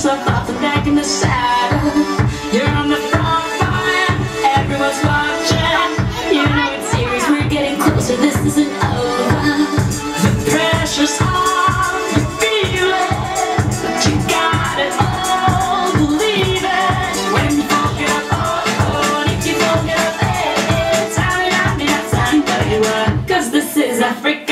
yourself off and back in the saddle. You're on the front line, everyone's watching. You know it's serious, we're getting closer, this isn't over. The pressure's on, you feel it, but you got it all, believe it. When you fuck it up, oh, if you fuck it up, hey, time it out, me not time, but you are. Cause this is Africa.